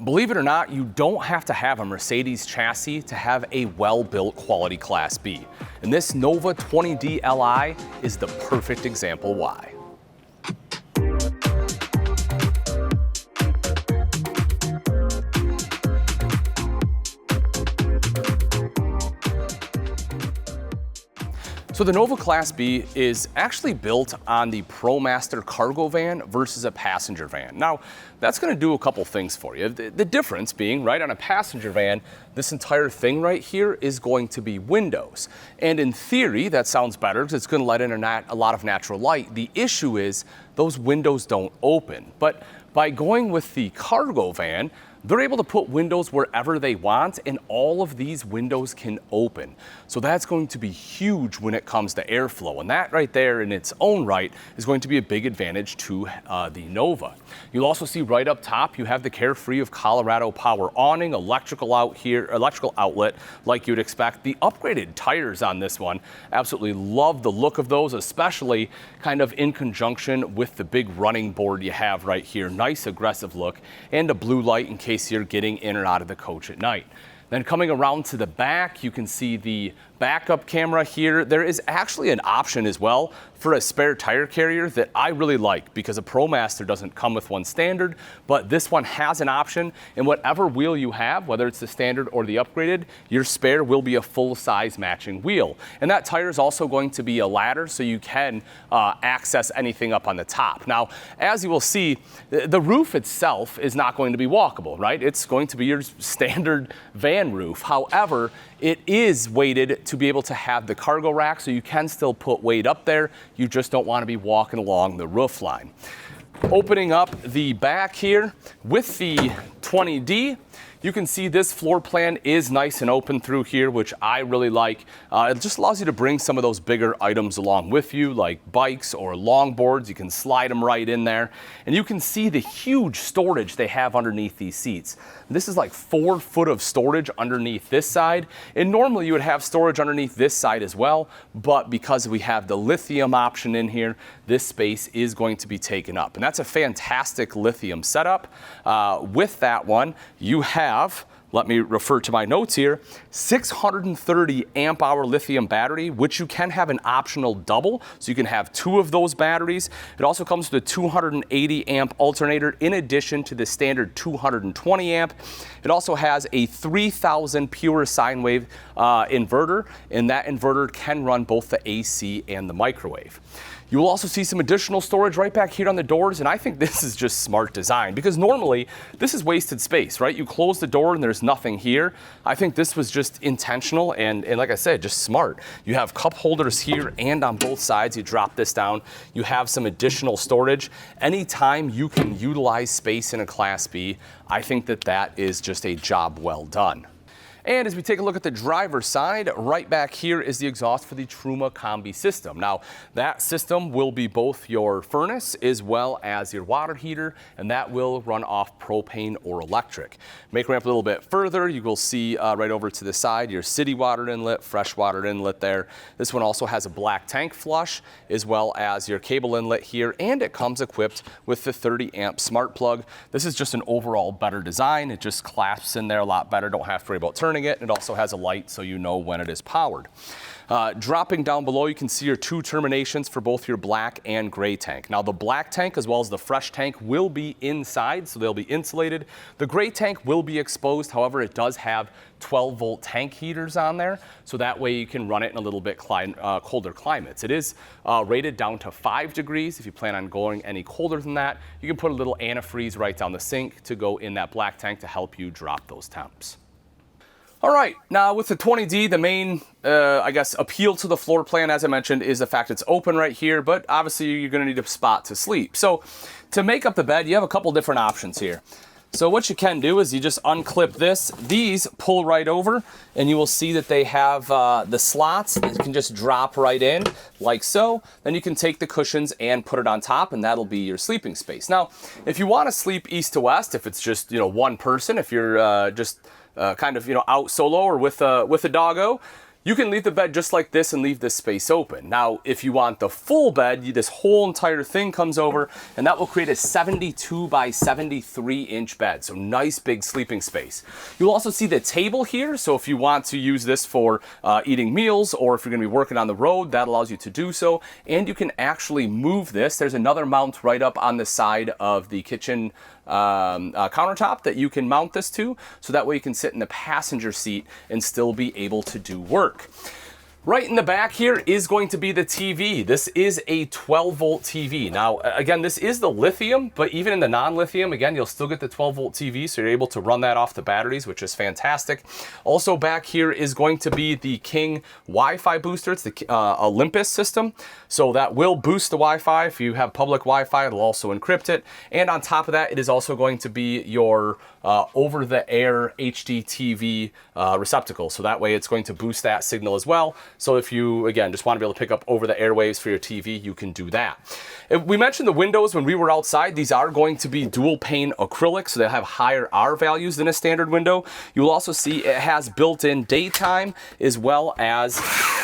Believe it or not, you don't have to have a Mercedes chassis to have a well-built quality Class B. And this Nova 20D Li is the perfect example why. So the Nova Class B is actually built on the ProMaster cargo van versus a passenger van. Now, that's going to do a couple things for you. The difference being, right, on a passenger van, this entire thing right here is going to be windows. And in theory, that sounds better because it's going to let in a lot of natural light. The issue is those windows don't open. But by going with the cargo van, they're able to put windows wherever they want, and all of these windows can open. So that's going to be huge when it comes to airflow, and that right there in its own right is going to be a big advantage to the Nova. You'll also see right up top, you have the Carefree of Colorado power awning, electrical outlet like you'd expect. The upgraded tires on this one, absolutely love the look of those, especially kind of in conjunction with the big running board you have right here. Nice aggressive look, and a blue light in case you're getting in or out of the coach at night. Then coming around to the back, you can see the backup camera here. There is actually an option as well for a spare tire carrier that I really like because a ProMaster doesn't come with one standard, but this one has an option, and whatever wheel you have, whether it's the standard or the upgraded, your spare will be a full-size matching wheel. And that tire is also going to be a ladder, so you can access anything up on the top. Now, as you will see, the roof itself is not going to be walkable, right? It's going to be your standard van roof. However, it is weighted to be able to have the cargo rack, so you can still put weight up there. You just don't want to be walking along the roof line. Opening up the back here with the 20D, you can see this floor plan is nice and open through here, which I really like. It just allows you to bring some of those bigger items along with you, like bikes or longboards. You can slide them right in there. And you can see the huge storage they have underneath these seats. This is like 4 foot of storage underneath this side. And normally you would have storage underneath this side as well, but because we have the lithium option in here, this space is going to be taken up. And that's a fantastic lithium setup. With that one, you have, let me refer to my notes here, 630 amp hour lithium battery, which you can have an optional double, so you can have 2 of those batteries. It also comes with a 280 amp alternator in addition to the standard 220 amp. It also has a 3000 pure sine wave inverter, and that inverter can run both the AC and the microwave. You will also see some additional storage right back here on the doors, and I think this is just smart design because normally this is wasted space, right? You close the door and there's nothing here. I think this was just intentional and like I said, just smart. You have cup holders here and on both sides. You drop this down. You have some additional storage. Anytime you can utilize space in a Class B, I think that that is just a job well done. And as we take a look at the driver's side, right back here is the exhaust for the Truma Combi system. Now, that system will be both your furnace as well as your water heater, and that will run off propane or electric. Make ramp a little bit further, you will see right over to the side your city water inlet, fresh water inlet there. This one also has a black tank flush as well as your cable inlet here, and it comes equipped with the 30 amp smart plug. This is just an overall better design. It just clasps in there a lot better. Don't have to worry about turning it. It also has a light so you know when it is powered. Dropping down below, you can see your 2 terminations for both your black and gray tank. Now the black tank as well as the fresh tank will be inside, so they'll be insulated. The gray tank will be exposed, however it does have 12-volt tank heaters on there, so that way you can run it in a little bit colder climates. It is rated down to 5 degrees. If you plan on going any colder than that, you can put a little antifreeze right down the sink to go in that black tank to help you drop those temps. All right, now with the 20D, the main, I guess, appeal to the floor plan, as I mentioned, is the fact it's open right here, but obviously you're gonna need a spot to sleep. So to make up the bed, you have a couple different options here. So what you can do is you just unclip this. These pull right over, and you will see that they have the slots that can just drop right in, like so. Then you can take the cushions and put it on top, and that'll be your sleeping space. Now, if you wanna sleep east to west, if it's just, one person, if you're just kind of, out solo or with a doggo, You can leave the bed just like this and leave this space open. Now, if you want the full bed, this whole entire thing comes over, and that will create a 72 by 73 inch bed. So nice big sleeping space. You'll also see the table here. So if you want to use this for eating meals, or if you're gonna be working on the road, that allows you to do so. And you can actually move this. There's another mount right up on the side of the kitchen countertop that you can mount this to, so that way you can sit in the passenger seat and still be able to do work. Right in the back here is going to be the TV. This is a 12-volt TV. Now, again, this is the lithium, but even in the non-lithium, again, you'll still get the 12-volt TV, so you're able to run that off the batteries, which is fantastic. Also back here is going to be the King Wi-Fi booster. It's the Olympus system, so that will boost the Wi-Fi. If you have public Wi-Fi, it'll also encrypt it. And on top of that, it is also going to be your over-the-air HD TV receptacle, so that way it's going to boost that signal as well. So if you, again, just want to be able to pick up over the airwaves for your TV, you can do that. We mentioned the windows when we were outside. These are going to be dual pane acrylic, so they'll have higher R values than a standard window. You'll also see it has built-in daytime as well as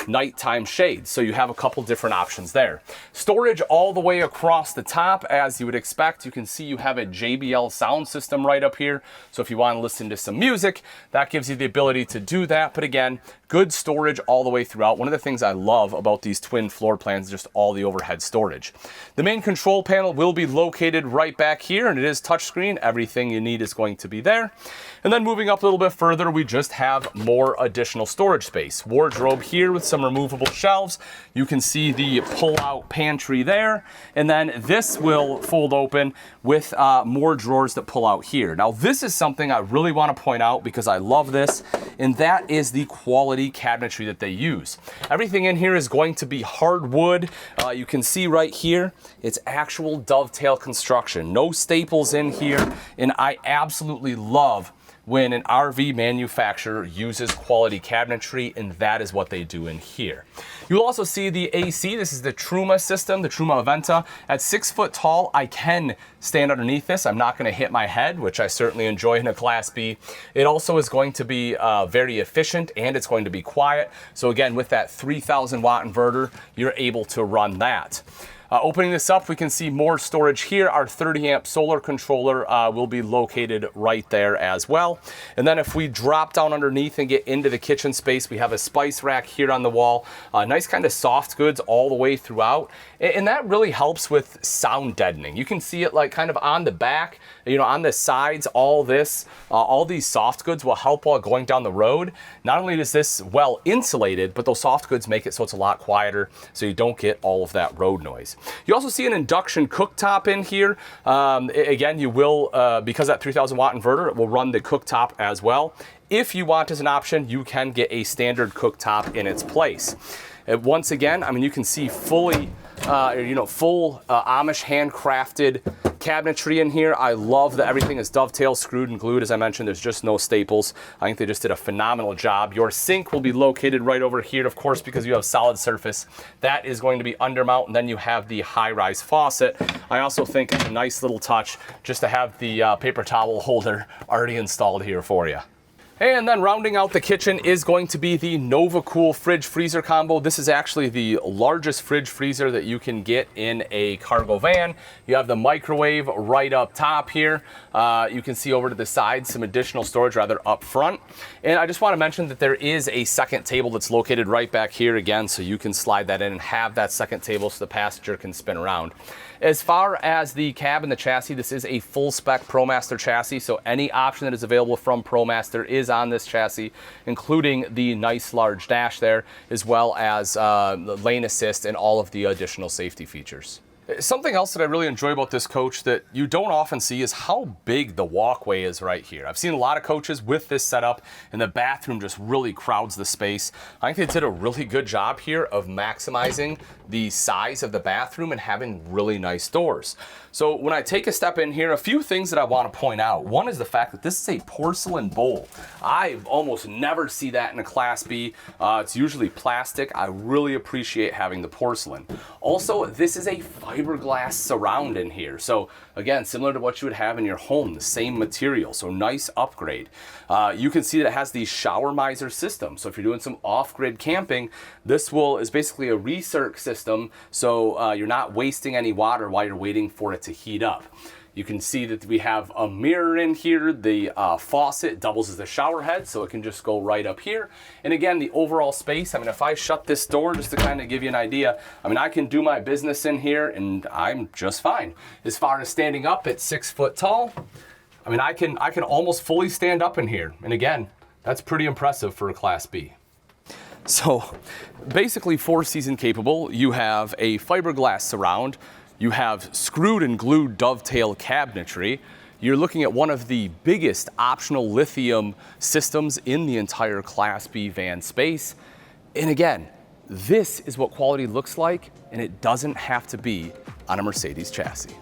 nighttime shades. So you have a couple different options there. Storage all the way across the top, as you would expect. You can see you have a JBL sound system right up here. So if you want to listen to some music, that gives you the ability to do that. But again, good storage all the way throughout. One of the things I love about these twin floor plans is just all the overhead storage. The main control panel will be located right back here, and it is touchscreen. Everything you need is going to be there. And then moving up a little bit further, we just have more additional storage space. Wardrobe here with some removable shelves. You can see the pull-out pantry there. And then this will fold open with more drawers that pull out here. Now, this is something I really want to point out because I love this, and that is the quality cabinetry that they use. Everything in here is going to be hardwood. You can see right here, it's actual dovetail construction. No staples in here, and I absolutely love when an RV manufacturer uses quality cabinetry, and that is what they do in here. You'll also see the AC. This is the Truma system, the Truma Aventa. At 6 foot tall, I can stand underneath this. I'm not gonna hit my head, which I certainly enjoy in a Class B. It also is going to be very efficient, and it's going to be quiet. So again, with that 3,000 watt inverter, you're able to run that. Opening this up, we can see more storage here. Our 30 amp solar controller will be located right there as well. And then if we drop down underneath and get into the kitchen space, we have a spice rack here on the wall. Nice kind of soft goods all the way throughout. And that really helps with sound deadening. You can see it like kind of on the back, you know, on the sides, all these soft goods will help while going down the road. Not only is this well insulated, but those soft goods make it so it's a lot quieter, so you don't get all of that road noise. You also see an induction cooktop in here. Again, you will, because that 3,000 watt inverter, it will run the cooktop as well. If you want as an option, you can get a standard cooktop in its place. Once again, I mean, you can see fully, full Amish handcrafted cabinetry in here. I love that everything is dovetail, screwed and glued. As I mentioned, there's just no staples. I think they just did a phenomenal job. Your sink will be located right over here, of course, because you have solid surface. That is going to be undermount, and then you have the high-rise faucet. I also think it's a nice little touch just to have the paper towel holder already installed here for you. And then rounding out the kitchen is going to be the Nova Cool fridge freezer combo. This is actually the largest fridge freezer that you can get in a cargo van. You have the microwave right up top here. You can see over to the side some additional storage rather up front. And I just want to mention that there is a second table that's located right back here again, so you can slide that in and have that second table so the passenger can spin around. As far as the cab and the chassis, this is a full spec ProMaster chassis, so any option that is available from ProMaster is on this chassis, including the nice large dash there, as well as lane assist and all of the additional safety features. Something else that I really enjoy about this coach that you don't often see is how big the walkway is right here. I've seen a lot of coaches with this setup, and the bathroom just really crowds the space. I think they did a really good job here of maximizing the size of the bathroom and having really nice doors. So when I take a step in here, a few things that I want to point out. One is the fact that this is a porcelain bowl. I almost never see that in a Class B. It's usually plastic. I really appreciate having the porcelain. Also, this is a fiberglass surround in here. So again, similar to what you would have in your home, the same material, so nice upgrade. You can see that it has the shower miser system. So if you're doing some off-grid camping, this is basically a recirc system, so you're not wasting any water while you're waiting for it to heat up. You can see that we have a mirror in here. The faucet doubles as a shower head, so it can just go right up here. And again, the overall space, I mean, if I shut this door, just to kind of give you an idea, I mean, I can do my business in here and I'm just fine. As far as standing up at 6 foot tall, I mean, I can almost fully stand up in here. And again, that's pretty impressive for a Class B. So basically 4-season capable. You have a fiberglass surround. You have screwed and glued dovetail cabinetry. You're looking at one of the biggest optional lithium systems in the entire Class B van space. And again, this is what quality looks like, and it doesn't have to be on a Mercedes chassis.